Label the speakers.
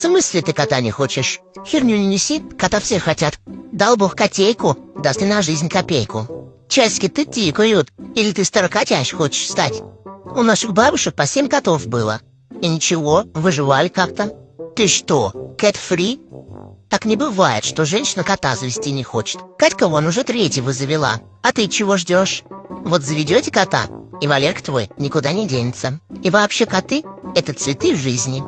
Speaker 1: В смысле ты кота не хочешь? Херню не неси, кота все хотят. Дал бог котейку, даст и на жизнь копейку. Часики-то тикают, или ты старокотящ хочешь стать? У наших бабушек по 7 котов было. И ничего, выживали как-то. Ты что, кэт-фри? Так не бывает, что женщина кота завести не хочет. Катька вон уже 3-го завела. А ты чего ждешь? Вот заведете кота, и Валерка твой никуда не денется. И вообще коты — это цветы в жизни.